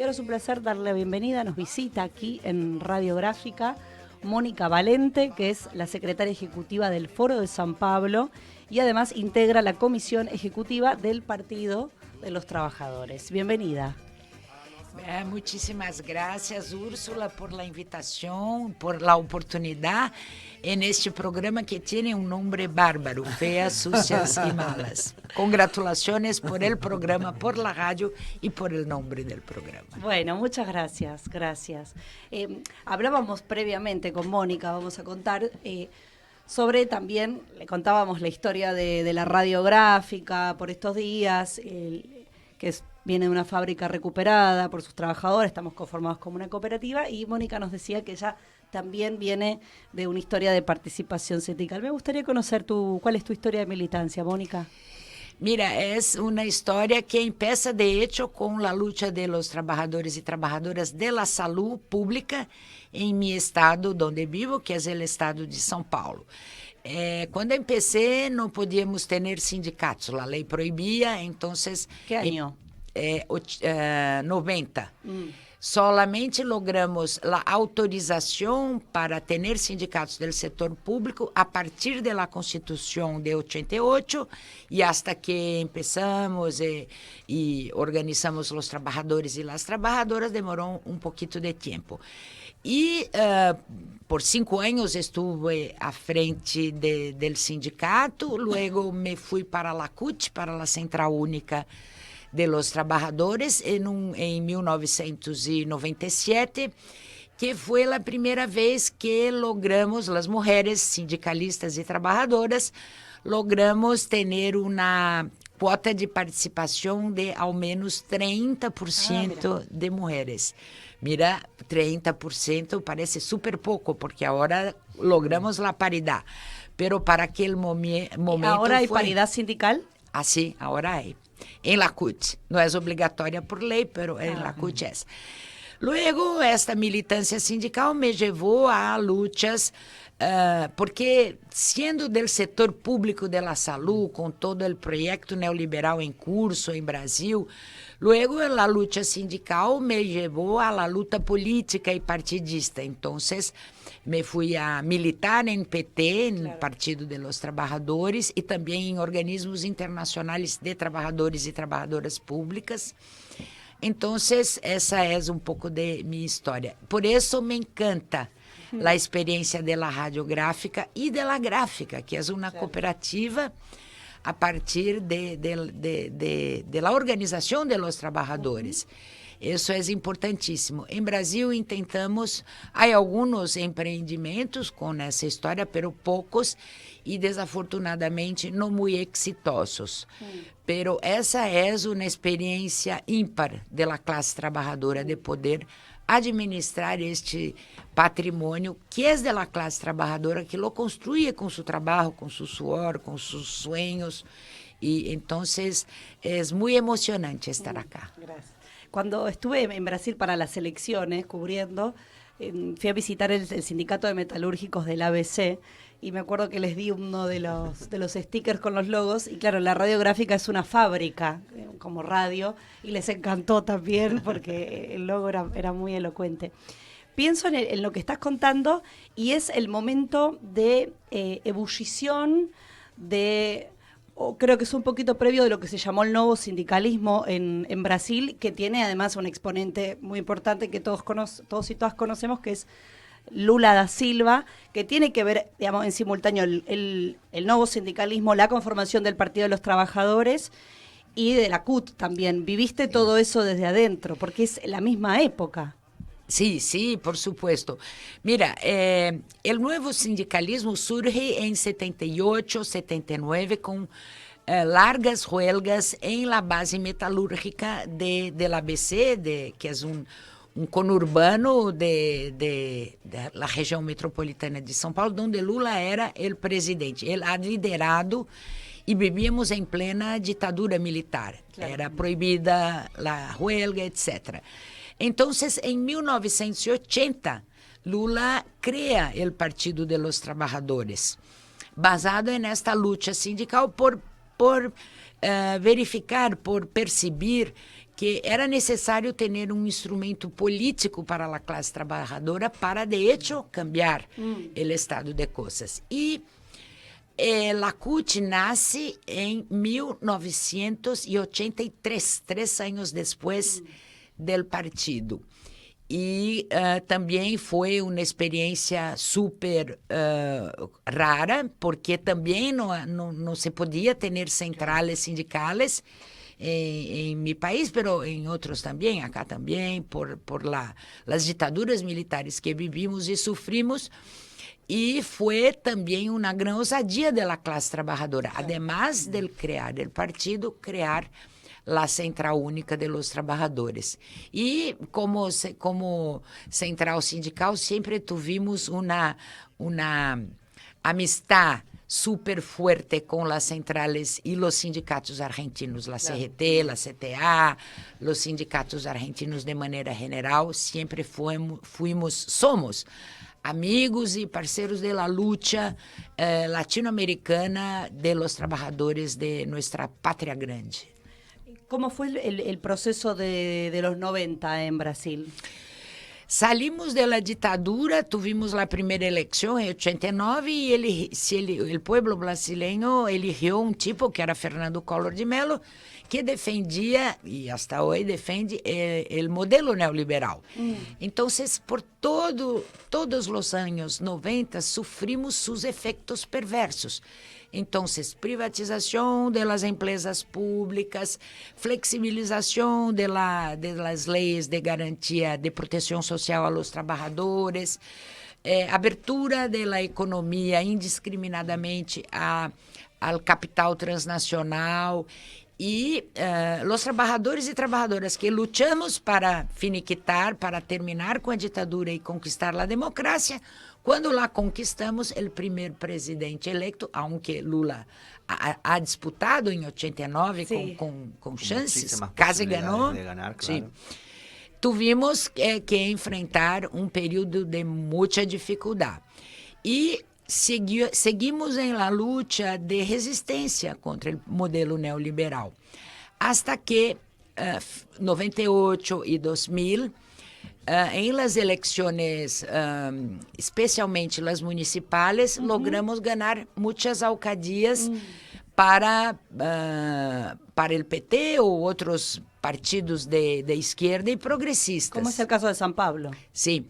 Y ahora es un placer darle la bienvenida, nos visita aquí en Radiográfica Mónica Valente, que es la secretaria ejecutiva del Foro de San Pablo y además integra la comisión ejecutiva del Partido de los Trabajadores. Bienvenida. Muchísimas gracias, Úrsula, por la invitación, por la oportunidad en este programa que tiene un nombre bárbaro, Feas, Sucias y Malas. Congratulaciones por el programa, por la radio y por el nombre del programa. Bueno, muchas gracias, gracias. Hablábamos previamente con Mónica, vamos a contar, sobre también, le contábamos la historia de la radiográfica por estos días, viene de una fábrica recuperada por sus trabajadores, estamos conformados como una cooperativa, y Mónica nos decía que ella también viene de una historia de participación sindical. Me gustaría conocer cuál es tu historia de militancia, Mónica. Mira, es una historia que empieza de hecho con la lucha de los trabajadores y trabajadoras de la salud pública en mi estado donde vivo, que es el estado de São Paulo. Cuando empecé no podíamos tener sindicatos, la ley prohibía, entonces... ¿Qué año? 90. Solamente logramos a autorização para ter sindicatos do setor público a partir da Constituição de 88 e hasta que começamos e organizamos os trabalhadores e as trabalhadoras demorou um pouquinho de tempo. E por 5 anos estive à frente do sindicato, luego me fui para a CUT, para a Central Única de los Trabajadores em 1997, que foi a primeira vez que logramos, as mulheres sindicalistas e trabalhadoras, logramos ter uma quota de participação de ao menos 30% de mulheres. Mira, 30% parece super pouco, porque agora logramos a paridade. Pero para aquele momento... ¿Ahora hay paridad sindical? Ah, sí, ahora hay. En la CUT. No es obligatoria por ley, pero en la CUT es. Luego, esta militancia sindical me llevó a luchas, porque siendo del sector público de la salud, con todo el proyecto neoliberal en curso en Brasil, luego la lucha sindical me llevó a la lucha política y partidista. Entonces, me fui a militar en PT, en el Partido de los Trabajadores, y también en organismos internacionales de trabajadores y trabajadoras públicas. Entonces, esa es un poco de mi historia. Por eso me encanta la experiencia de la radiográfica y de la gráfica, que es una cooperativa a partir de la organización de los trabajadores. Isso é importantíssimo. Em Brasil, intentamos, há alguns empreendimentos com essa história, pero poucos e desafortunadamente não muito exitosos. Pero essa é uma experiência ímpar da classe trabalhadora de poder administrar este patrimônio que é da classe trabalhadora, que lo construye com seu trabalho, com seu suor, com seus sonhos. E então é muito emocionante estar acá. Gracias. Cuando estuve en Brasil para las elecciones, cubriendo, fui a visitar el sindicato de metalúrgicos del ABC y me acuerdo que les di uno de los stickers con los logos y claro, la radiográfica es una fábrica como radio y les encantó también porque el logo era muy elocuente. Pienso en lo que estás contando y es el momento de ebullición creo que es un poquito previo de lo que se llamó el nuevo sindicalismo en Brasil, que tiene además un exponente muy importante que todos y todas conocemos, que es Lula da Silva, que tiene que ver, digamos, en simultáneo el nuevo sindicalismo, la conformación del Partido de los Trabajadores y de la CUT también. Viviste todo eso desde adentro, porque es la misma época. Sí, sí, por supuesto. Mira, el nuevo sindicalismo surge en 78, 79 con largas huelgas en la base metalúrgica del ABC, que es un conurbano de la región metropolitana de São Paulo, donde Lula era el presidente. Él ha liderado y vivíamos en plena dictadura militar. Claro. Era prohibida la huelga, etcétera. Entonces, en 1980, Lula crea el Partido de los Trabajadores, basado en esta lucha sindical por verificar, por percibir que era necessário ter um instrumento político para a classe trabalhadora para, de hecho, cambiar o estado de coisas. E a CUT nasce em 1983, 3 anos depois do partido. E também foi uma experiência super rara, porque também não se podia ter centrais sindicais em meu país, mas em outros também, acá também, por as ditaduras militares que vivimos e sofrimos. E foi também uma grande ousadia da classe trabalhadora, además de criar o partido, criar a Central Única de los Trabajadores. E como central sindical, sempre tivemos uma amistad super fuerte com as centrales e os sindicatos argentinos, a CGT, a CTA, os sindicatos argentinos de maneira geral, sempre somos amigos e parceiros da luta latino-americana de los trabajadores de nossa pátria grande. ¿Cómo fue el proceso de los 90 en Brasil? Salimos de la ditadura, tuvimos la primera elección en 89 y el pueblo brasileño eligió un tipo que era Fernando Collor de Mello, que defendía, y hasta hoy defiende, el modelo neoliberal. Entonces, por todos los años 90, sufrimos sus efectos perversos. Entonces, privatización de las empresas públicas, flexibilización de las leyes de garantía de protección social a los trabajadores, abertura de la economía indiscriminadamente al capital transnacional e os trabalhadores e trabalhadoras que lutamos para finiquitar, para terminar com a ditadura e conquistar a democracia, quando lá conquistamos o primeiro presidente eleito, aunque Lula ha disputado em 89 com chances, quase ganhou, claro. Sim. Tivemos que enfrentar um período de muita dificuldade. E seguimos em la luta de resistência contra o modelo neoliberal. Hasta que 98 e 2000, em las eleições, especialmente las municipais, logramos ganhar muitas alcadias para o PT ou outros partidos de esquerda e progressistas. Como é o caso de São Paulo. Sim.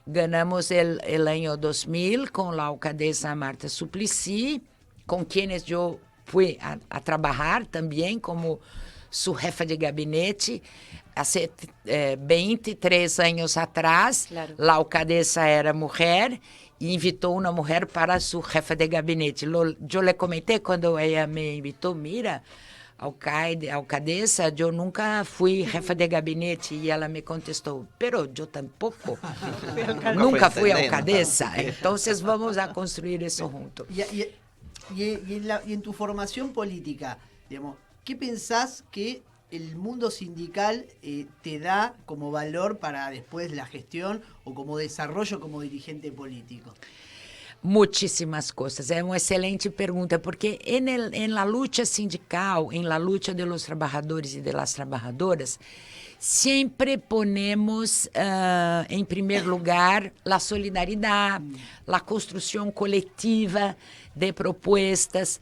Ganamos el año 2000 con la alcaldesa Marta Suplicy, con quienes yo fui a trabajar también como su jefa de gabinete. Hace 23 años atrás, claro. La alcaldesa era mujer e invitou uma mulher para su jefa de gabinete. Yo le comenté cuando ella me invitó, mira, alcaldesa, eu nunca fui jefa de gabinete, e ela me contestou, pero eu tampouco, nunca fui alcaldesa, então vamos a construir isso junto. Y en tu formación política, digamos, ¿qué pensás que el mundo sindical te da como valor para después la gestión o como desarrollo como dirigente político? Muitíssimas coisas. É uma excelente pergunta, porque na luta sindical, na luta de los trabalhadores e de las trabalhadoras, sempre ponemos em primeiro lugar a solidariedade, a construção coletiva de propostas,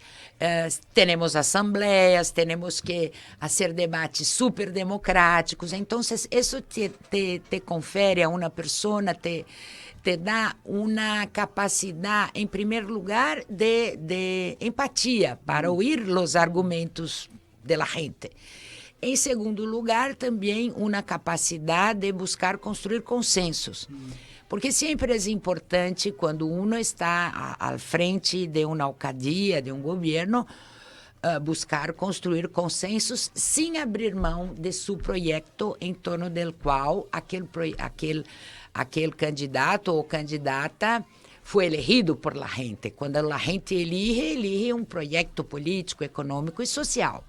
temos assembleias, temos que fazer debates super democráticos. Então, isso te confere a uma pessoa, te dá uma capacidade, em primeiro lugar, de empatia, para ouvir os argumentos da gente. Em segundo lugar, também uma capacidade de buscar construir consensos. Porque sempre é importante, quando uno está ao frente de uma alcaldia, de um governo, buscar construir consensos sem abrir mão de seu projeto, em torno do qual aquele candidato ou candidata foi elegido por la gente. Quando a gente elige um projeto político, econômico e social.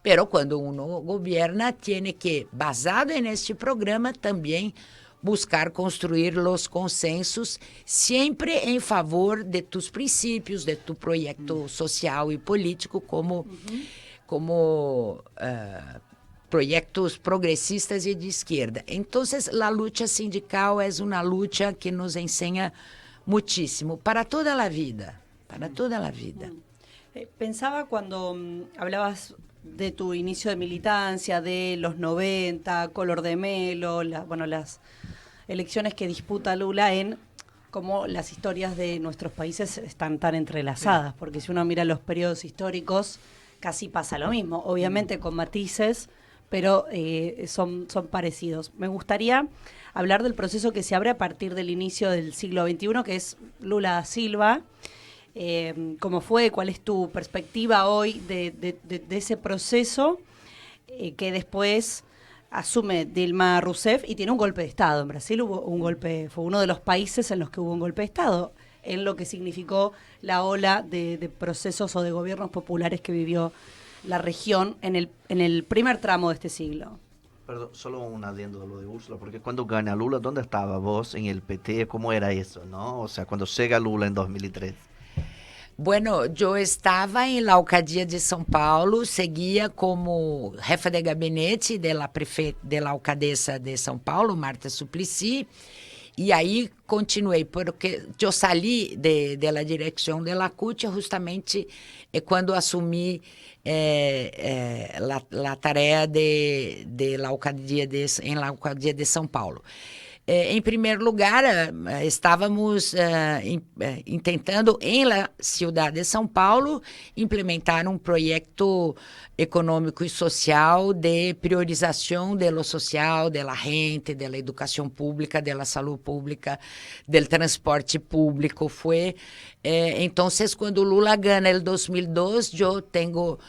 Pero quando uno governa, tem que, basado neste programa, também buscar construir os consensos, sempre em favor de tus princípios, de tu projeto social e político, como proyectos progresistas y de izquierda. Entonces, la lucha sindical es una lucha que nos enseña muchísimo para toda la vida, para toda la vida. Pensaba cuando hablabas de tu inicio de militancia, de los 90, color de melo, las elecciones que disputa Lula, en cómo las historias de nuestros países están tan entrelazadas, porque si uno mira los periodos históricos, casi pasa lo mismo, obviamente con matices, pero son parecidos. Me gustaría hablar del proceso que se abre a partir del inicio del siglo XXI, que es Lula da Silva. ¿Cómo fue? ¿Cuál es tu perspectiva hoy de ese proceso que después asume Dilma Rousseff y tiene un golpe de Estado? En Brasil fue uno de los países en los que hubo un golpe de Estado, en lo que significó la ola de procesos o de gobiernos populares que vivió la región en el primer tramo de este siglo. Perdón, solo un adendo a lo de Úrsula, porque cuando gana Lula, ¿dónde estaba vos en el PT? ¿Cómo era eso, no? O sea, cuando llega Lula en 2003. Bueno, yo estaba en la alcaldía de São Paulo, seguía como jefa de gabinete de la alcaldesa de São Paulo, Marta Suplicy, y ahí continué, porque yo salí de la dirección de la CUT justamente cuando asumí la tarea de la alcaldía en la alcaldía de São Paulo. Em primeiro lugar, estávamos tentando, em la cidade de São Paulo, implementar um projeto econômico e social de priorização de lo social, de la gente, de la educação pública, de la saúde pública, del transporte público. Foi, então, quando Lula ganha em 2002, eu tenho...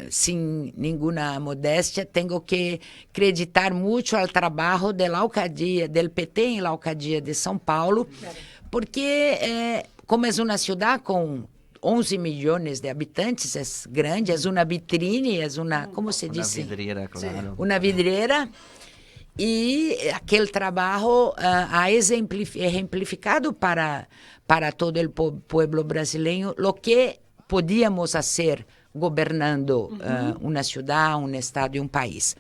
sin ninguna modestia, tengo que acreditar mucho al trabajo de la alcaldía, del PT en la alcaldía de São Paulo, porque como es una ciudad con 11 millones de habitantes, es grande, es una vitrine, es una, ¿cómo se dice? Una vidriera, claro. Una vidriera. Y aquel trabajo ha ejemplificado para todo el pueblo brasileño lo que podíamos hacer governando uma cidade, um estado e um país.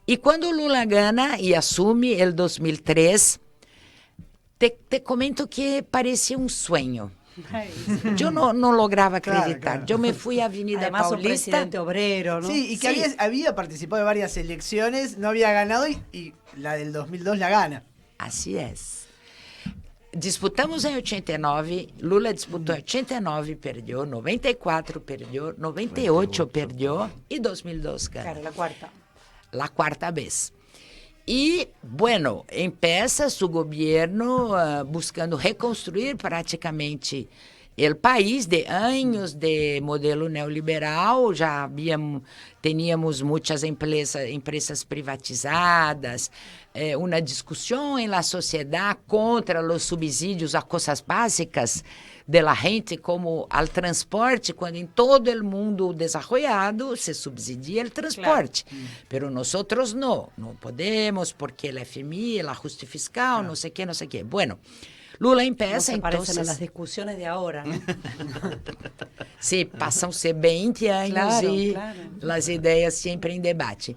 E quando Lula ganha e assume em 2003, te comento que parecia um sonho. Eu não lograva acreditar. Claro. Eu me fui à Avenida Además, Paulista. un presidente obrero, ¿no? Sí, y que había participado de varias elecciones, no había ganado y la del 2002 la gana. Assim é. Disputamos em 89, Lula disputou em 89, perdeu, 94 perdeu, 98 perdeu e 2002 ganhou. Claro, la cuarta. La cuarta vez. E, bueno, empieza su governo buscando reconstruir praticamente o país de anos de modelo neoliberal. Já teníamos muitas empresas privatizadas, uma discussão em la sociedade contra os subsídios a coisas básicas de la gente, como al transporte, quando em todo o mundo desenvolvido se subsidia o transporte. Claro. Pero nosotros não podemos, porque o FMI, o ajuste fiscal, não sei o que. Bueno, Lula empieza, no entonces... parecen a las discusiones de ahora, ¿no? Sí, passam-se 20 anos claro, e claro. as ideias sempre em debate.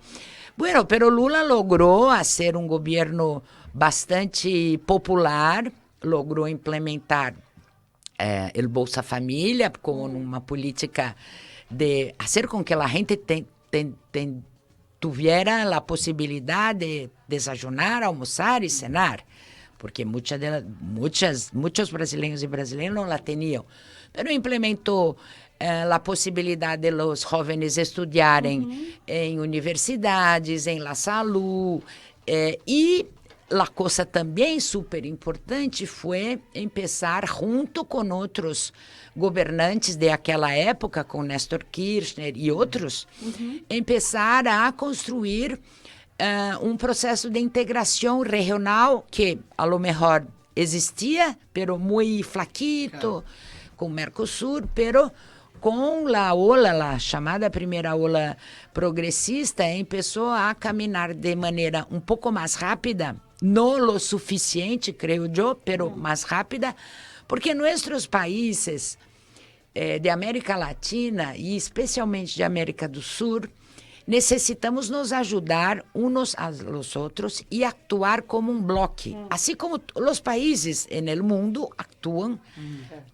Bueno, pero Lula logrou ser um governo bastante popular, logrou implementar o Bolsa Família como uma política de fazer com que a gente tuviera a possibilidade de desayunar, almoçar e cenar, porque muitos brasileiros e brasileiras não la tinham. Pero implementou a possibilidade de los jóvenes estudarem em universidades, em la salud, e a coisa também super importante foi começar junto com outros governantes de aquela época, com Néstor Kirchner e outros, começar a construir um processo de integração regional que, a lo mejor, existia, pero muito flaquito, claro, com o Mercosul, pero com a ola, a chamada primeira ola progressista, começou a caminhar de maneira um pouco mais rápida, não lo suficiente, creio eu, pero mais rápida, porque nossos países de América Latina e especialmente de América do Sul necessitamos nos ajudar uns aos outros e actuar como um bloque. Assim como os países no mundo atuam,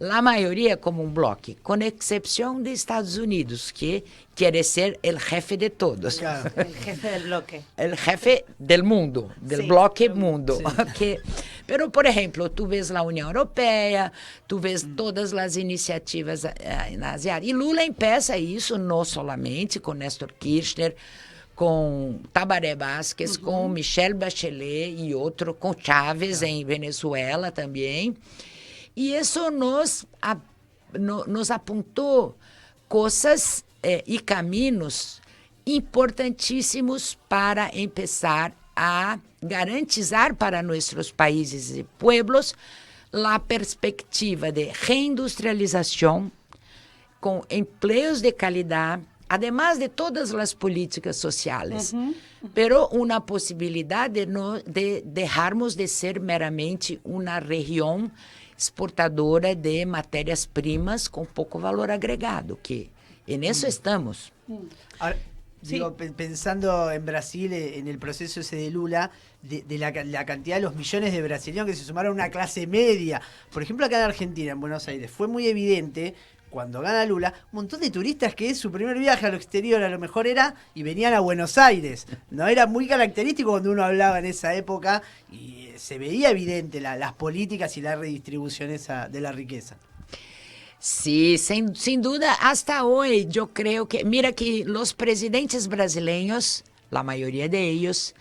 a maioria como um bloque, com exceção de Estados Unidos, que quer ser o jefe de todos. Claro. El jefe del bloque. El jefe del mundo, del Sí, bloque mundo. sí. Que, pero, por ejemplo, tú ves la Unión Europea, tú ves todas las iniciativas na Ásia. E Lula empieza isso não solamente com Néstor Kirchner, com Tabaré Vázquez, com Michelle Bachelet e outro, com Chávez em Venezuela também. E isso nos apontou coisas e caminhos importantíssimos para empezar a garantizar para nossos países e pueblos a perspectiva de reindustrialização com empleos de qualidade, además de todas as políticas sociais, pero uma possibilidade de deixarmos de ser meramente uma região exportadora de matérias-primas com pouco valor agregado, que en eso estamos. Ahora, Sí. digo, pensando en Brasil, en el proceso ese de Lula, de la cantidad de los millones de brasileños que se sumaron a una clase media. Por ejemplo, acá en Argentina, en Buenos Aires, fue muy evidente cuando gana Lula, un montón de turistas que su primer viaje al exterior a lo mejor era y venían a Buenos Aires. No era muy característico cuando uno hablaba en esa época y se veía evidente las políticas y la redistribución esa de la riqueza. Sí, sin duda, hasta hoy yo creo que, mira que los presidentes brasileños, la mayoría de ellos,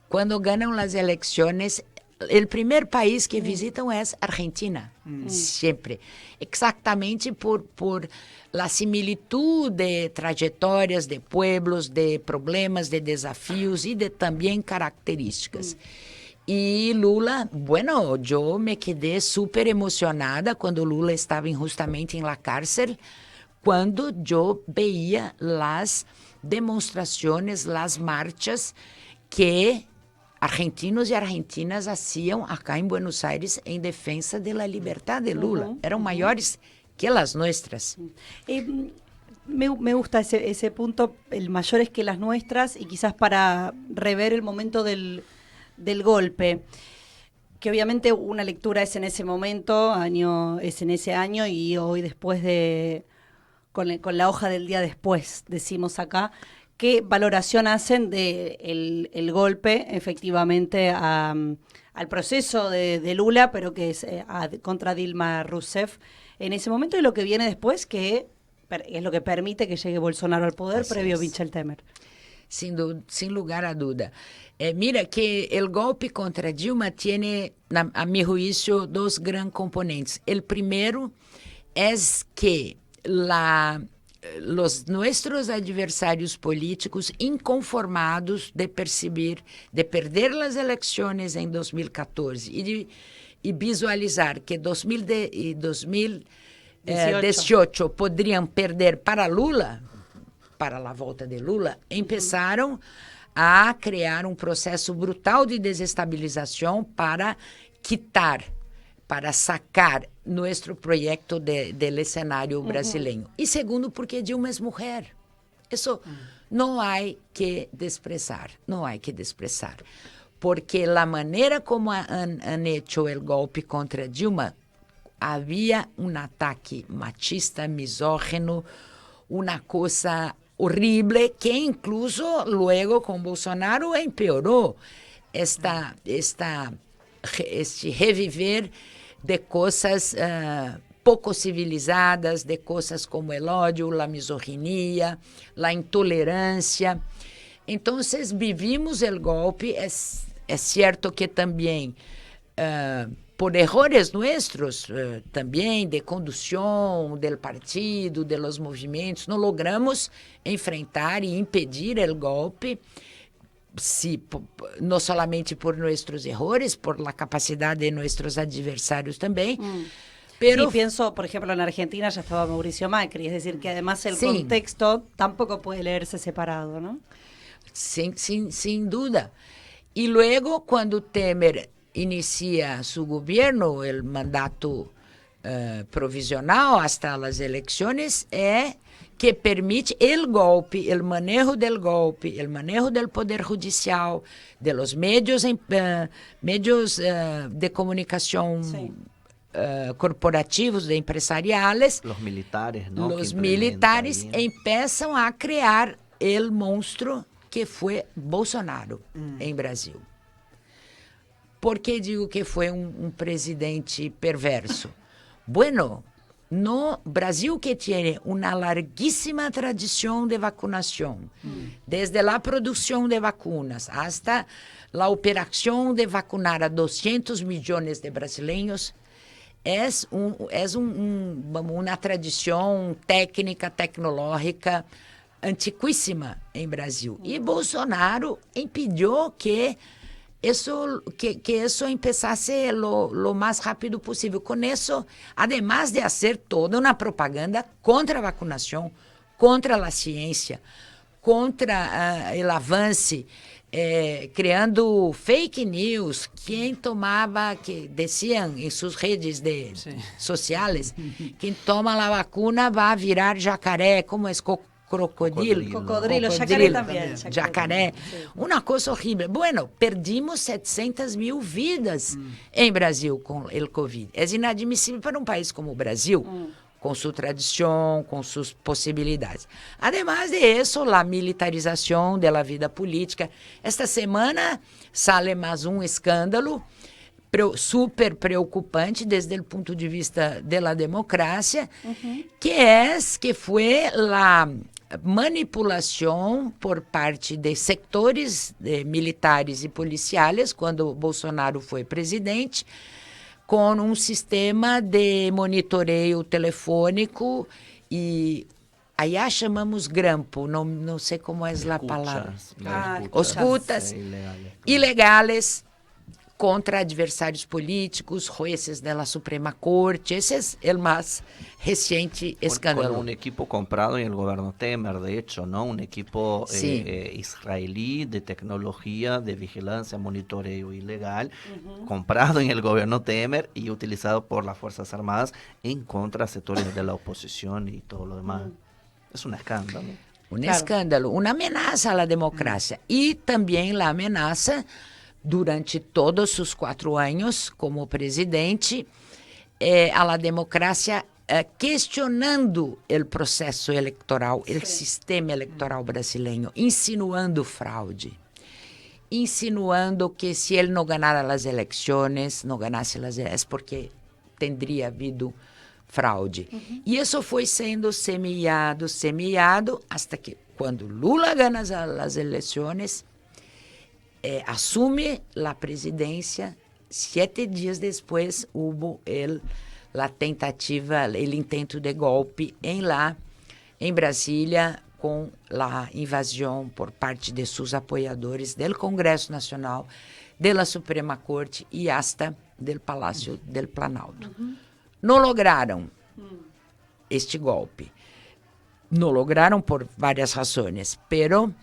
cuando ganan las elecciones, el primer país que visitan es Argentina, siempre. Exactamente por la similitud de trayectorias, de pueblos, de problemas, de desafíos y de también características. E Lula, bueno, eu me quedei super emocionada quando Lula estava injustamente em la cárcel, quando eu veia as demonstrações, as marchas que argentinos e argentinas faziam acá em Buenos Aires em defesa da liberdade de Lula. Eram maiores que as nossas. Me gusta ese punto, el mayores que las nuestras, y quizás para rever el momento del golpe, que obviamente una lectura es en ese momento, es en ese año, y hoy después con la hoja del día después, decimos acá, ¿qué valoración hacen de el golpe efectivamente al proceso de Lula, pero que es contra Dilma Rousseff en ese momento, y lo que viene después, que es lo que permite que llegue Bolsonaro al poder? Así previo Michel Temer? Sin lugar a duda. Mira que o golpe contra Dilma tem, a meu juízo, dois grandes componentes. O primeiro é que nossos adversários políticos, inconformados de perder as eleições em 2014 e visualizar que 2018 poderiam perder para Lula, para a volta de Lula, começaram a criar um processo brutal de desestabilização para quitar, para sacar nosso projeto do cenário brasileiro. E segundo, porque Dilma é mulher. Isso não há que desprezar, não há que desprezar. Porque a maneira como han hecho o golpe contra Dilma, havia um ataque machista, misógino, uma coisa horrible que incluso luego con Bolsonaro empeoró este reviver de coisas pouco civilizadas, de coisas como o ódio, a misoginia, a intolerância. Então, vivimos o golpe, é certo que também por errores nossos, também de condução do partido, de los movimentos, não logramos enfrentar e impedir o golpe, não somente por nossos errores, por la capacidade de nossos adversários também. Pero, sí, pienso, por ejemplo, en Argentina ya estaba Mauricio Macri, es decir, que además el sí, contexto tampoco puede leerse separado, ¿no? Sin duda. Y luego, cuando Temer inicia su gobierno, el mandato provisional hasta las elecciones, que permite el golpe, el manejo del golpe, el manejo del poder judicial, de los medios, de comunicación corporativos, de empresariales. Los militares, ¿no? Los militares empiezan a crear el monstruo que fue Bolsonaro em Brasil. Por que digo que foi um presidente perverso? Bueno, no Brasil, que tem uma larguíssima tradição de vacunação, desde a produção de vacunas hasta a operação de vacunar a 200 milhões de brasileiros, é uma tradição técnica, tecnológica antiquíssima em Brasil. E Bolsonaro impediu que isso empezasse lo mais rápido possível. Com isso, además de fazer toda uma propaganda contra a vacinação, contra a ciência, contra o avanço, criando fake news, que diziam em suas redes sociais, quem toma a vacuna vai virar jacaré, como é Cocodrilo, jacaré también. Jacaré. Sí. Una cosa horrible. Bueno, perdimos 700.000 vidas em Brasil com o Covid. É inadmissível para um país como o Brasil, com sua tradição, com suas possibilidades. Además de isso, a militarização da vida política. Esta semana sale mais um escândalo super preocupante desde o ponto de vista da democracia, que foi a manipulação por parte de sectores militares e policiais, quando Bolsonaro foi presidente, com um sistema de monitoreio telefônico e allá chamamos grampo, não sei como é a palavra. Escutas ilegales contra adversários políticos, jueces da Suprema Corte. Esse é o mais recente escândalo. Con un equipo comprado en el gobierno Temer, de hecho, ¿no? Un equipo israelí de tecnología, de vigilancia, monitoreo ilegal, comprado en el gobierno Temer y utilizado por las Fuerzas Armadas en contra de sectores de la oposición y todo lo demás. Es un escándalo. Escândalo, uma ameaça à democracia e também a ameaça durante todos os 4 anos como presidente à democracia, questionando o processo eleitoral, o sistema eleitoral brasileiro, insinuando fraude, insinuando que se ele não ganara as eleições, não ganasse as eleições, porque teria havido fraude. E isso foi sendo semeado, até que quando Lula gana as eleições, assume a presidência, 7 dias depois houve a tentativa, o intento de golpe em Brasília, com a invasão por parte de seus apoiadores do Congresso Nacional, da Suprema Corte e hasta do Palácio do Planalto. Não lograram este golpe. Não lograram por várias razões, pero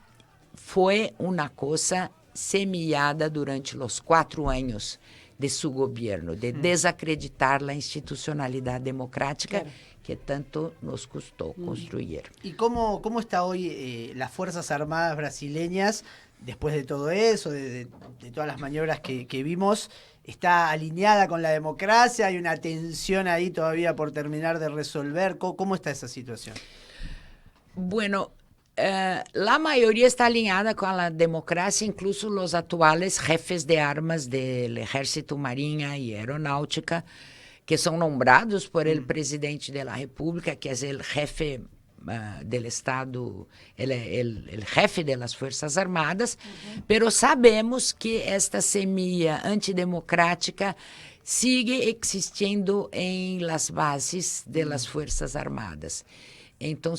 foi uma coisa semeada durante os 4 anos de seu governo, de desacreditar a institucionalidade democrática que tanto nos custou construir. ¿Y cómo está hoy las Fuerzas Armadas brasileñas, después de todo eso, de todas las maniobras que vimos? ¿Está alineada con la democracia? ¿Hay una tensión ahí todavía por terminar de resolver? ¿Cómo está esa situación? Bueno, la maioria está alinhada com a democracia, incluso os atuais jefes de armas do Exército, Marinha e Aeronáutica, que são nombrados por el presidente da República, que é o jefe del Estado, el jefe de las Fuerzas Armadas, pero sabemos que esta semilla antidemocrática sigue existindo em las bases de las Fuerzas Armadas. Então,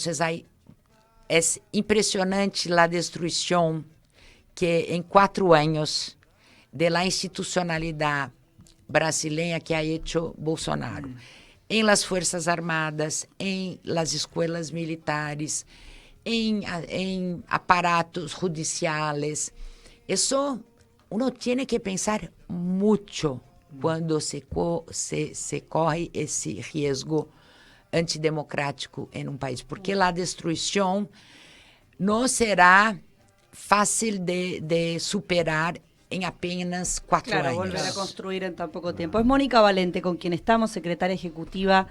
é impressionante a destruição que em 4 anos de la institucionalidade brasileira que ha hecho Bolsonaro. Em las Fuerzas Armadas, em las escolas militares, em aparatos judiciais. Isso uno tem que pensar muito quando se corre esse risco antidemocrático em um país, porque a destruição não será fácil de superar en apenas 4 años. Volver a construir en tan poco tiempo. Es Mónica Valente con quien estamos, secretaria ejecutiva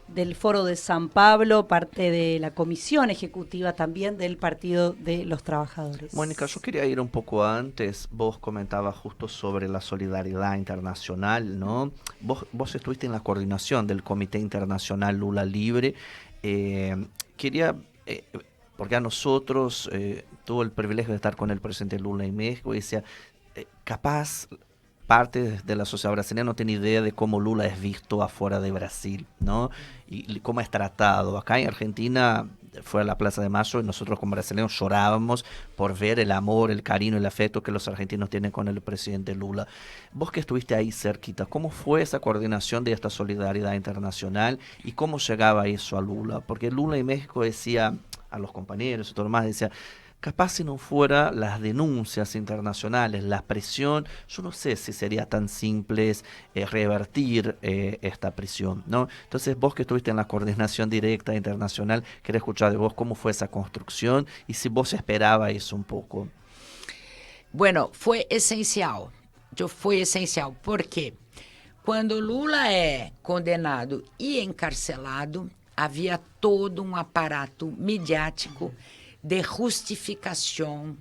del Foro de San Pablo, parte de la comisión ejecutiva también del Partido de los Trabajadores. Mónica, yo quería ir un poco antes. Vos comentabas justo sobre la solidaridad internacional, ¿no? Vos estuviste en la coordinación del Comité Internacional Lula Libre. Quería... porque a nosotros tuvo el privilegio de estar con el presidente Lula en México y decía, capaz parte de la sociedad brasileña no tiene idea de cómo Lula es visto afuera de Brasil, ¿no? Y cómo es tratado. Acá en Argentina fue a la Plaza de Mayo y nosotros como brasileños llorábamos por ver el amor, el cariño, el afecto que los argentinos tienen con el presidente Lula. Vos que estuviste ahí cerquita, ¿cómo fue esa coordinación de esta solidaridad internacional y cómo llegaba eso a Lula? Porque Lula en México decía a los compañeros y todo lo más, decía, capaz si no fuera las denuncias internacionales, la presión, yo no sé si sería tan simple revertir esta presión, ¿no? Entonces vos que estuviste en la coordinación directa internacional, quería escuchar de vos cómo fue esa construcción y si vos esperabas eso un poco. Bueno, fue esencial, porque quando Lula é condenado e encarcelado, havia todo um aparato midiático de justificação,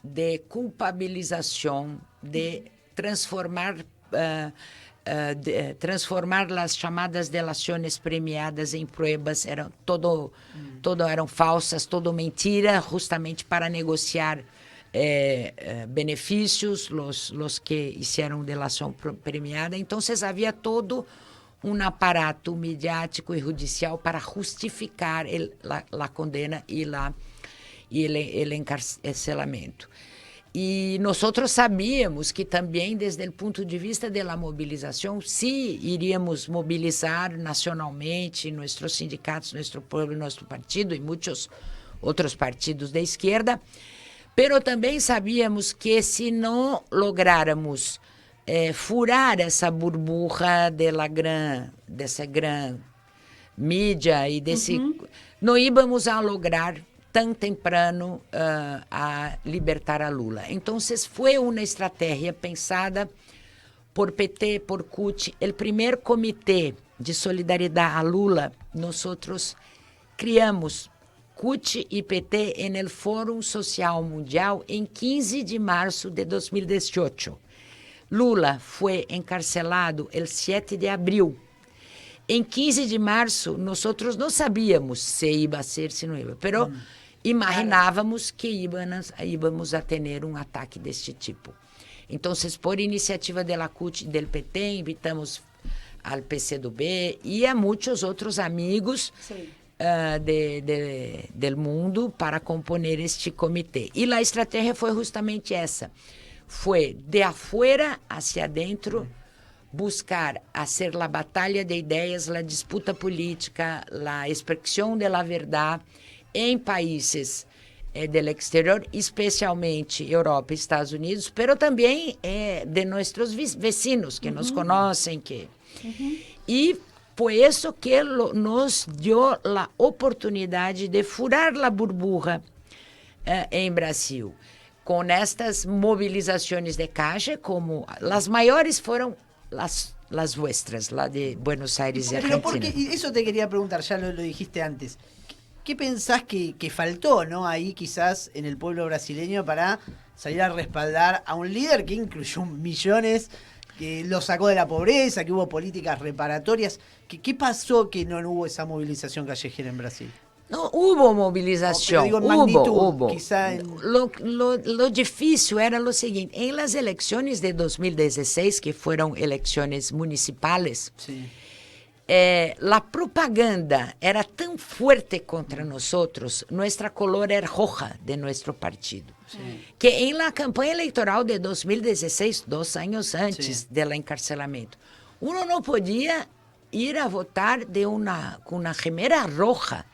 de culpabilização, de transformar as chamadas delações premiadas em pruebas, todo eram falsas, todo mentira, justamente para negociar benefícios, los que hicieron delação premiada. Então, havia todo um aparato midiático e judicial para justificar a condena e el encarcelamento. E nós sabíamos que também, desde o ponto de vista da mobilização, se iríamos mobilizar nacionalmente nossos sindicatos, nosso povo, nosso partido e muitos outros partidos da esquerda, pero também sabíamos que se não lográramos furar essa burbuja dessa gran mídia e desse, não íamos a lograr tão temprano a libertar a Lula. Então, foi uma estratégia pensada por PT, por CUT. O primeiro comitê de solidariedade a Lula, nós criamos CUT e PT no Fórum Social Mundial em 15 de março de 2018. Lula foi encarcelado el 7 de abril. Em 15 de março, nós não sabíamos se ia ser, se não ia, pero imaginávamos que íamos a ter um ataque deste tipo. Então, por iniciativa da CUT e do PT, invitamos ao PCdoB e a muitos outros amigos do mundo para componer este comitê. E a estratégia foi justamente essa. Foi de afuera hacia dentro, buscar hacer a batalha de ideias, a disputa política, a expressão da verdade em países do exterior, especialmente Europa e Estados Unidos, pero também de nossos vecinos que nos conhecem. E foi isso que nos deu a oportunidade de furar a burbuja em Brasil, com estas mobilizações de caixa, como as maiores foram las vuestras, la de Buenos Aires y Argentina. Pero porque, eso te quería preguntar, ya lo dijiste antes. ¿Qué pensás que faltó, ¿no? Ahí quizás en el pueblo brasileño para salir a respaldar a un líder que incluyó millones, que lo sacó de la pobreza, que hubo políticas reparatorias? ¿Qué pasó que no hubo esa movilización callejera en Brasil? No hubo movilização, hubo. Lo difícil era o seguinte, em las eleições de 2016, que foram eleições municipais, a propaganda era tão forte contra nós, nossa color era roja de nosso partido, que em la campanha eleitoral de 2016, 2 anos antes do encarcelamento, uno não podia ir a votar com uma remera roja,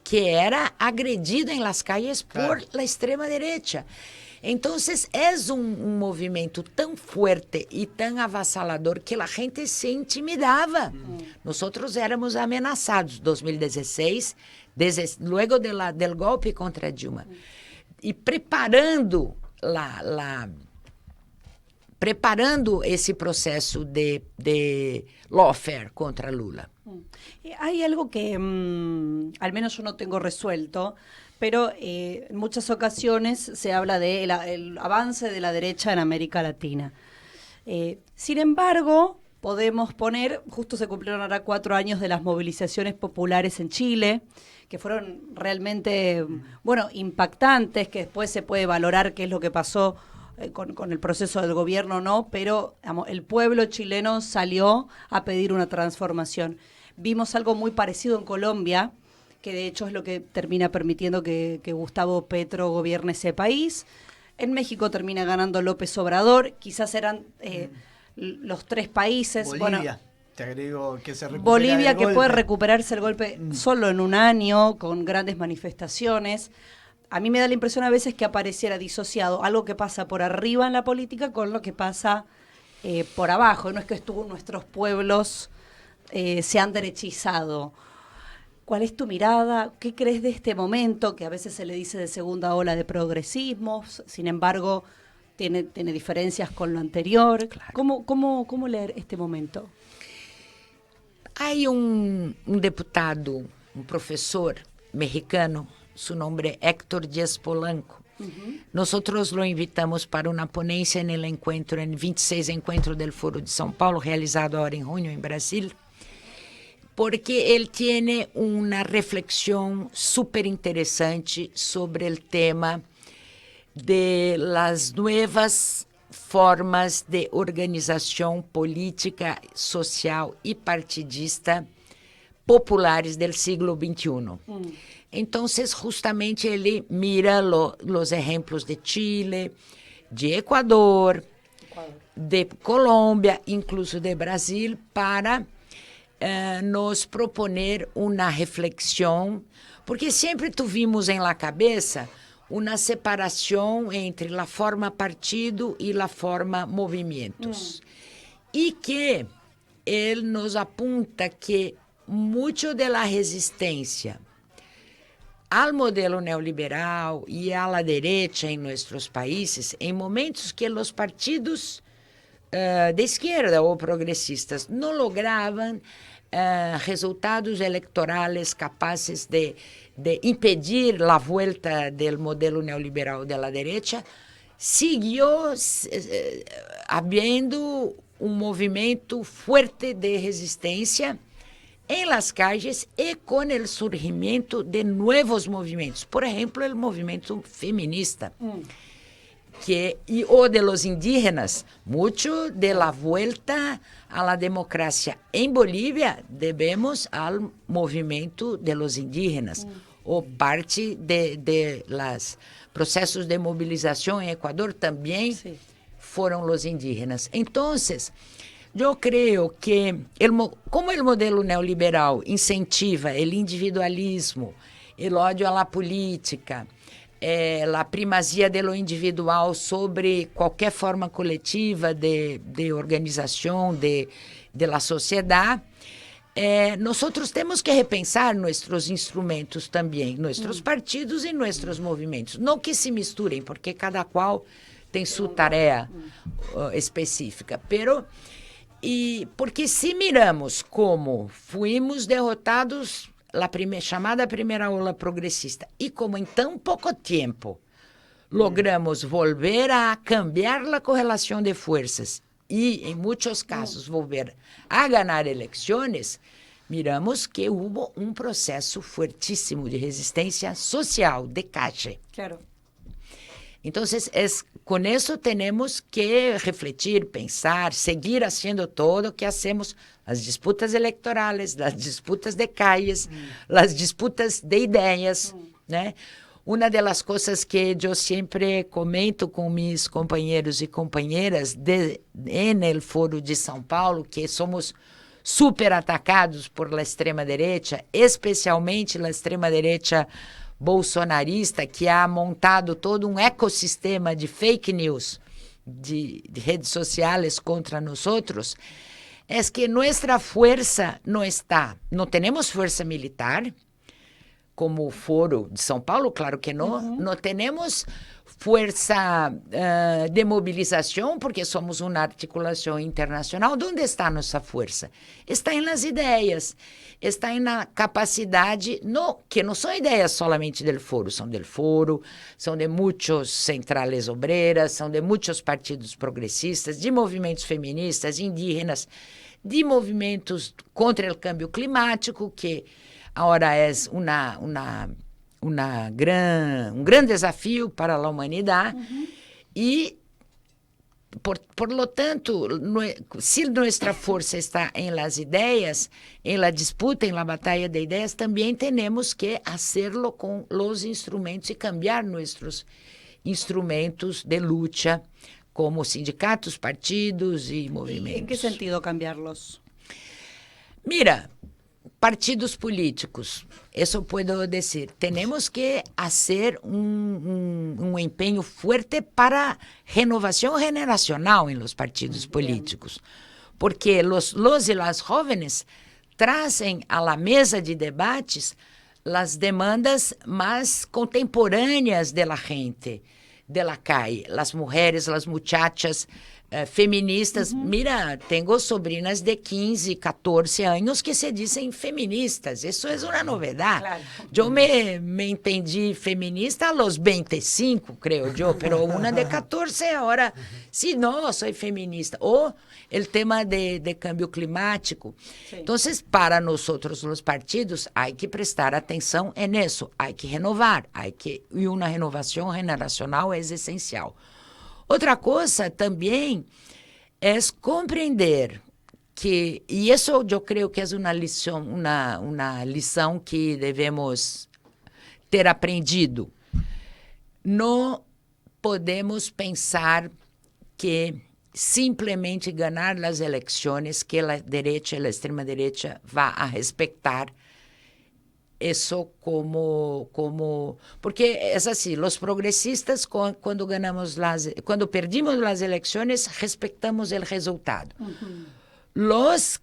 que era agredido em las calles por la extrema derecha. Entonces, es un movimiento tan fuerte y tan avassalador que la gente se intimidaba. Nosotros éramos amenazados en 2016, luego del golpe contra Dilma. Y preparando ese proceso de lawfare contra Lula. Hay algo que al menos yo no tengo resuelto, pero en muchas ocasiones se habla del avance de la derecha en América Latina. Sin embargo, podemos poner, justo se cumplieron ahora 4 años de las movilizaciones populares en Chile, que fueron realmente, impactantes, que después se puede valorar qué es lo que pasó con el proceso del gobierno, no, pero el pueblo chileno salió a pedir una transformación. Vimos algo muy parecido en Colombia, que de hecho es lo que termina permitiendo que Gustavo Petro gobierne ese país. En México termina ganando López Obrador, quizás eran los 3 países. Bolivia, te agrego que se recupera Bolivia, que puede recuperarse el golpe solo en un año, con grandes manifestaciones. A mí me da la impresión a veces que apareciera disociado algo que pasa por arriba en la política con lo que pasa por abajo. No es que nuestros pueblos se han derechizado. ¿Cuál es tu mirada? ¿Qué crees de este momento que a veces se le dice de segunda ola de progresismo? Sin embargo, tiene diferencias con lo anterior. Claro. ¿Cómo leer este momento? Hay un diputado, un profesor mexicano, su nombre es Héctor Díaz Polanco. Nosotros lo invitamos para una ponencia en el encuentro, en el 26 encuentro del Foro de São Paulo, realizado ahora en junio en Brasil, porque él tiene una reflexión súper interesante sobre el tema de las nuevas formas de organización política, social y partidista populares del siglo XXI. Entonces, justamente, ele mira los ejemplos de Chile, de Ecuador, de Colômbia, incluso de Brasil, para nos proponer uma reflexão, porque sempre tuvimos em la cabeça uma separação entre a forma partido e a forma movimentos. E que ele nos apunta que muito da resistência ao modelo neoliberal e à la derecha em nossos países, em momentos que os partidos de esquerda ou progressistas não logravam resultados eleitorais capazes de impedir a volta do modelo neoliberal da direita, siguiu havendo movimento forte de resistência em las calles e com o surgimento de novos movimentos. Por exemplo, o movimento feminista, o de los indígenas. Muito de la vuelta a la democracia em Bolívia debemos ao movimento de los indígenas, ou parte de los processos de mobilização em Equador também foram os indígenas. Então, eu creio que, como o modelo neoliberal incentiva o individualismo, o ódio à política, a primazia do individual sobre qualquer forma coletiva de organização da sociedade, nós temos que repensar nossos instrumentos também, nossos partidos e nossos movimentos. Não que se misturem, porque cada qual tem sua tarefa específica, porque se miramos como fomos derrotados chamada primeira ola progressista e como em tão pouco tempo logramos volver a cambiar a correlação de forças e, em muitos casos, volver a ganhar eleições, miramos que houve um processo fortíssimo de resistência social, de caixa. Claro. Então, com isso temos que refletir, pensar, seguir fazendo todo o que hacemos, as disputas eleitorais, as disputas de calles, as disputas de ideias, né? Uma das coisas que eu sempre comento com meus companheiros e companheiras no Foro de São Paulo, que somos super atacados por la extrema-direita, especialmente a extrema-direita bolsonarista que ha montado todo um ecossistema de fake news, de redes sociais contra nós outros, é que nossa força não temos força militar, como o Foro de São Paulo, claro que não, não temos força de mobilização, porque somos uma articulação internacional. Onde está nossa força? Está em las ideias, está na capacidade, que não são ideias solamente do Foro, são de muitas centrales obreiras, são de muitos partidos progressistas, de movimentos feministas, indígenas, de movimentos contra o câmbio climático, que agora é um grande desafio para a humanidade. E, por lo tanto, se nossa força está em las ideias, em la disputa, em la batalha de ideias, também temos que hacerlo com os instrumentos e cambiar nossos instrumentos de luta, como sindicatos, partidos e movimentos. ¿En qué sentido cambiarlos? Mira, partidos políticos, isso puedo dizer, temos que fazer um empenho forte para renovação generacional em los partidos políticos, porque los e las jóvenes trazem a la mesa de debates as demandas mais contemporâneas de la gente, de la calle, las mujeres, las muchachas, feministas. Mira, tenho sobrinas de 15, 14 anos que se dizem feministas. Isso é uma novidade. Claro. Eu me entendi feminista a los 25, creio eu, pero uma de 14 agora, se não, sou feminista. Ou o tema de câmbio climático. Sí. Então, para nós outros, os partidos, há que prestar atenção nisso, há que renovar, e uma renovação generacional é essencial. Outra coisa também é compreender que, e isso eu creio que é uma lição que devemos ter aprendido. Não podemos pensar que simplesmente ganhar as eleições que a direita, a extrema-direita, vá a respeitar isso como porque é assim, os progressistas quando perdimos as eleições respeitamos o resultado. Los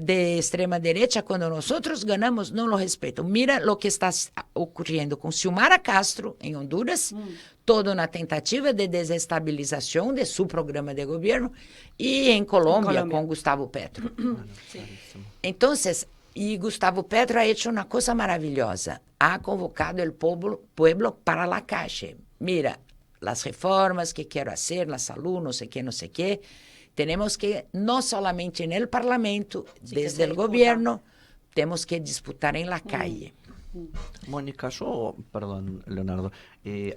de extrema direita, quando nós ganhamos, não lo respeitam. Mira o que está ocorrendo com Xiomara Castro em Honduras, toda uma tentativa de desestabilização de seu programa de governo, e em Colômbia com Gustavo Petro. Então, e Gustavo Petro ha hecho uma coisa maravilhosa. Ha convocado o pueblo para la calle. Mira, as reformas que quero fazer na saúde, não sei o que. Temos que, não solamente no parlamento, sí, desde o governo, temos que disputar em la calle. Mónica, perdón, Leonardo,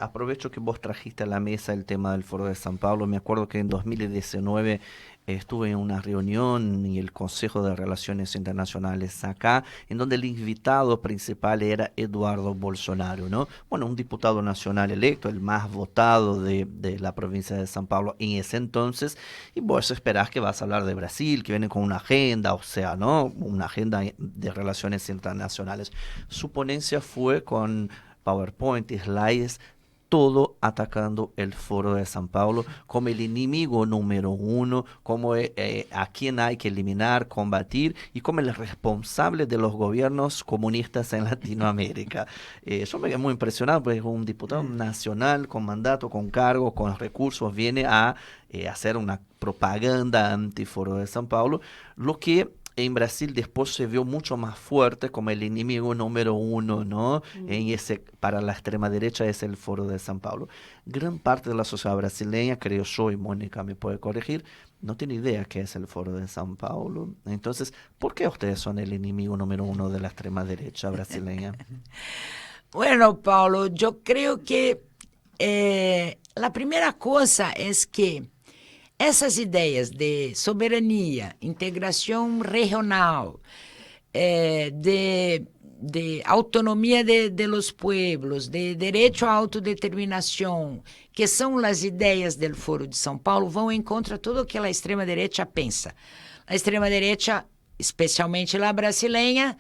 aprovecho que vos trajiste a la mesa el tema del Foro de San Pablo. Me acuerdo que en 2019 estuve en una reunión en el Consejo de Relaciones Internacionales acá, en donde el invitado principal era Eduardo Bolsonaro, ¿no? Bueno, un diputado nacional electo, el más votado de la provincia de San Pablo en ese entonces, y vos esperás que vas a hablar de Brasil, que viene con una agenda, o sea, ¿no? Una agenda de relaciones internacionales. Su ponencia fue con PowerPoint y slides, todo atacando el Foro de San Pablo como el enemigo número uno, como a quien hay que eliminar, combatir, y como el responsable de los gobiernos comunistas en Latinoamérica. Yo me quedé muy impresionado, porque un diputado nacional con mandato, con cargo, con recursos, viene a hacer una propaganda anti-Foro de San Pablo, lo que en Brasil después se vio mucho más fuerte como el enemigo número uno, ¿no? Para la extrema derecha es el Foro de San Pablo. Gran parte de la sociedad brasileña, creo yo, y Mónica me puede corregir, no tiene idea qué es el Foro de San Pablo. Entonces, ¿por qué ustedes son el enemigo número uno de la extrema derecha brasileña? Bueno, Paulo, yo creo que la primera cosa es que essas ideias de soberania, integração regional, de autonomia de los pueblos, de direito à autodeterminação, que são as ideias do Foro de São Paulo, vão em contra tudo o que a extrema-direita pensa. A extrema-direita, especialmente a brasileira,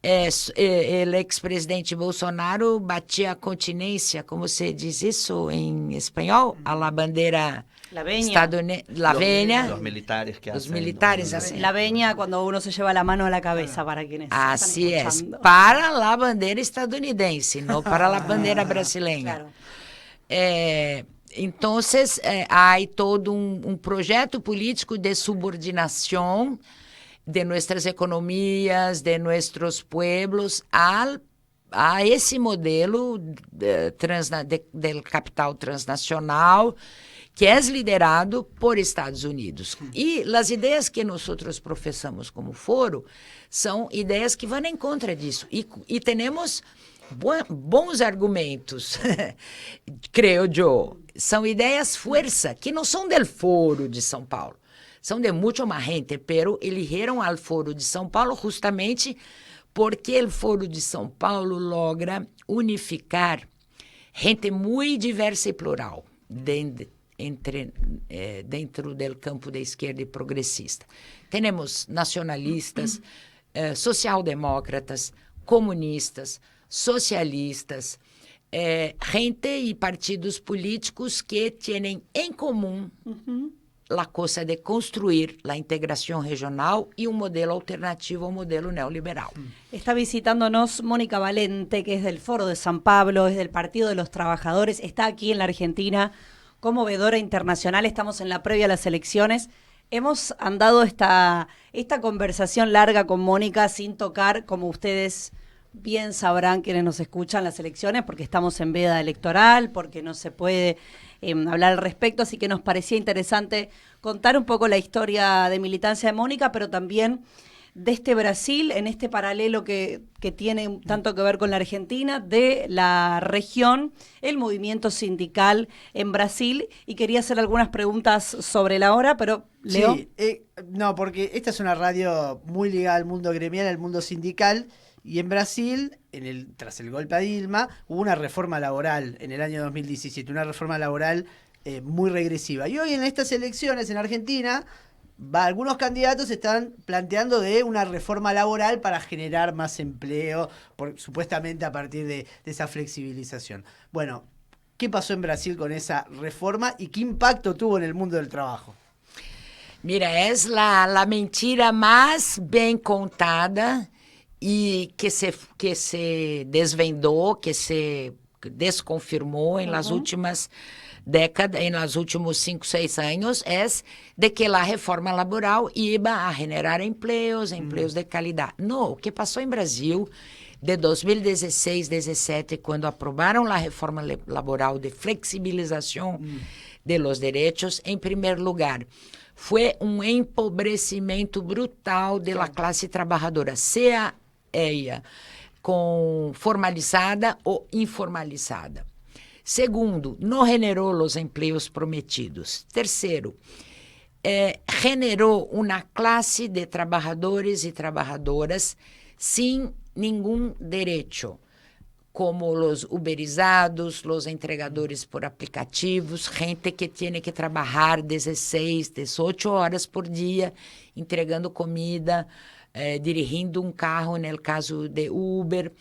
o ex-presidente Bolsonaro batia a continência, como se diz isso em espanhol? A la bandeira estadounidense, la veña. Los militares que Los hacen. militares hacen. La veña cuando uno se lleva la mano a la cabeza, para quienes Así están es, escuchando. para la bandeira estadunidense, no para la bandeira brasileña. Claro. Entonces, há todo um projeto político de subordinação de nossas economias, de nossos pueblos, a esse modelo del capital transnacional que é liderado por Estados Unidos. E as ideias que nós professamos como foro são ideias que vão em contra disso. E temos bons argumentos, creio eu. São ideias força, que não são del Foro de São Paulo. São de muita mais gente, pero eligiram al Foro de São Paulo justamente porque o Foro de São Paulo logra unificar gente muito diversa e plural dentro do campo da esquerda e progressista. Temos nacionalistas, social-demócratas, comunistas, socialistas, gente e partidos políticos que têm em comum a coisa de construir a integração regional e um modelo alternativo ao modelo neoliberal. Está visitándonos Mónica Valente, que es del Foro de San Pablo, es del Partido de los Trabajadores, está aquí en la Argentina como vedora internacional, estamos en la previa a las elecciones. Hemos andado esta conversación larga con Mónica sin tocar, como ustedes bien sabrán quienes nos escuchan, las elecciones, porque estamos en veda electoral, porque no se puede hablar al respecto, así que nos parecía interesante contar un poco la historia de militancia de Mónica, pero también de este Brasil, en este paralelo que tiene tanto que ver con la Argentina, de la región, el movimiento sindical en Brasil, y quería hacer algunas preguntas sobre la hora, pero Leo. Sí, no, porque esta es una radio muy ligada al mundo gremial, al mundo sindical, y en Brasil, tras el golpe a Dilma, hubo una reforma laboral en el año 2017, una reforma laboral muy regresiva. Y hoy en estas elecciones en Argentina, algunos candidatos están planteando de una reforma laboral para generar más empleo, supuestamente a partir de esa flexibilización. Bueno, ¿qué pasó en Brasil con esa reforma y qué impacto tuvo en el mundo del trabajo? Mira, es la mentira más bien contada y que se desvendó, que se desconfirmou en las últimas décadas, en los últimos 5, 6 años, es de que la reforma laboral iba a generar empleos de calidad. No, o que pasó en Brasil de 2016, 17, cuando aprobaron la reforma laboral de flexibilización de los derechos, en primer lugar, fue un empobrecimiento brutal de la clase trabajadora, sea ella formalizada ou informalizada. Segundo, não generou os empregos prometidos. Terceiro, generou uma classe de trabalhadores e trabalhadoras sem nenhum direito, como os uberizados, os entregadores por aplicativos, gente que tem que trabalhar 16, 18 horas por dia, entregando comida, dirigindo um carro, no caso de Uber,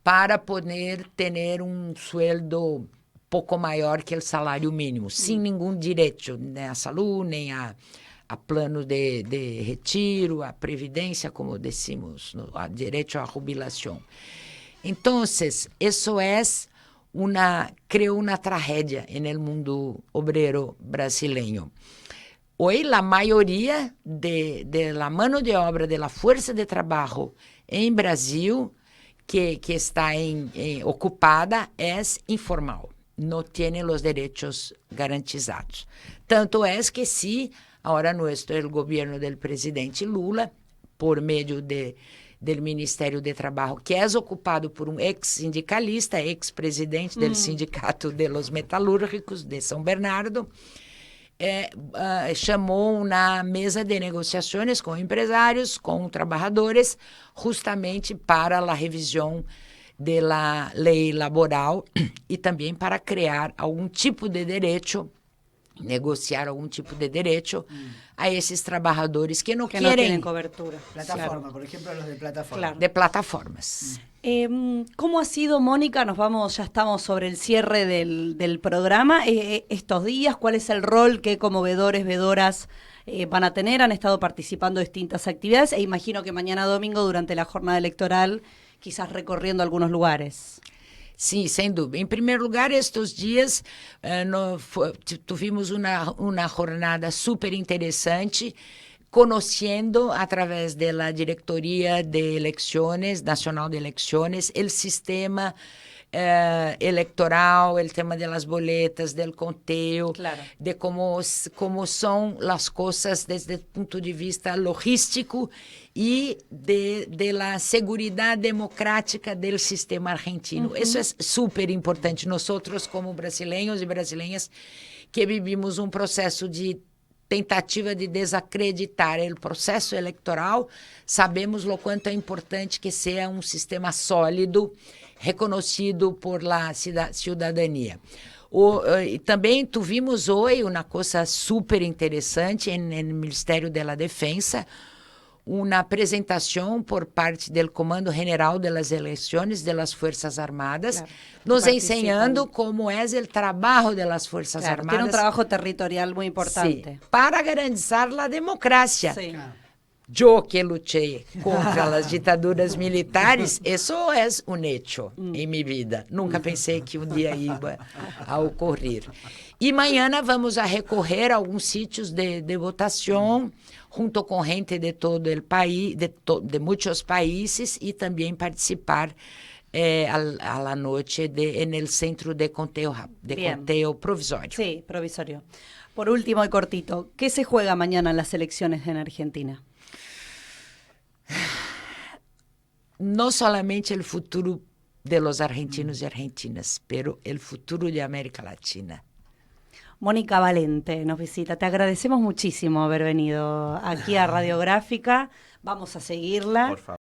para poder ter um sueldo pouco maior que o salário mínimo, sem nenhum direito, nem à saúde, nem a plano de retiro, a previdência, como decimos, a direito à jubilação. Então, isso criou uma tragédia no mundo obrero brasileiro. Hoy la mayoría de la mano de obra, de la fuerza de trabajo en Brasil que está ocupada es informal, no tiene los derechos garantizados. Tanto es que sí, ahora el gobierno del presidente Lula, por medio del Ministério de Trabalho, que é ocupado por um ex-sindicalista, ex-presidente do Sindicato de los Metalúrgicos de São Bernardo, chamou uma mesa de negociações com empresários, com trabalhadores, justamente para a revisão da lei laboral e também para criar algum tipo de direito, negociar algum tipo de direito a esses trabalhadores que não Que no querem tienen cobertura. Plataforma, por ejemplo, los de plataforma. Claro. de plataformas. ¿Cómo ha sido, Mónica? Ya estamos sobre el cierre del programa. Estos días, ¿cuál es el rol que como vedoras van a tener? Han estado participando en distintas actividades e imagino que mañana domingo, durante la jornada electoral, quizás recorriendo algunos lugares. Sim, sem dúvida. Em primeiro lugar, estes dias tivemos uma jornada super interessante, conhecendo, através da Diretoria de Eleições, Nacional de Eleições, o sistema eleitoral, o tema das boletas, do conteo, Claro. de como são as coisas desde o ponto de vista logístico e de la segurança democrática do sistema argentino. Isso é super importante. Nós, como brasileiros e brasileiras, que vivimos um processo de tentativa de desacreditar o processo eleitoral, sabemos o quanto é importante que seja um sistema sólido, reconhecido por la cidadania. E também tivemos hoje uma coisa super interessante no Ministério da Defesa, uma apresentação por parte do Comando General das Eleições das Forças Armadas, claro, nos ensinando como é o trabalho das Forças Claro, Armadas. tiene un trabajo territorial muy importante. Sí, para garantizar a democracia. Sí. Eu que lutei contra as ditaduras militares, isso é um hecho em minha vida. Nunca pensei que um dia ia a ocorrer. E amanhã vamos a recorrer a alguns sítios de votação, junto com gente de todo o país, de muitos países, e também participar a la noche en el centro de conteo provisorio. Sí, provisorio. Por último y cortito, ¿qué se juega mañana en las elecciones en Argentina? No solamente el futuro de los argentinos y argentinas, pero el futuro de América Latina. Mónica Valente nos visita. Te agradecemos muchísimo haber venido aquí a Radiográfica. Vamos a seguirla. Por favor.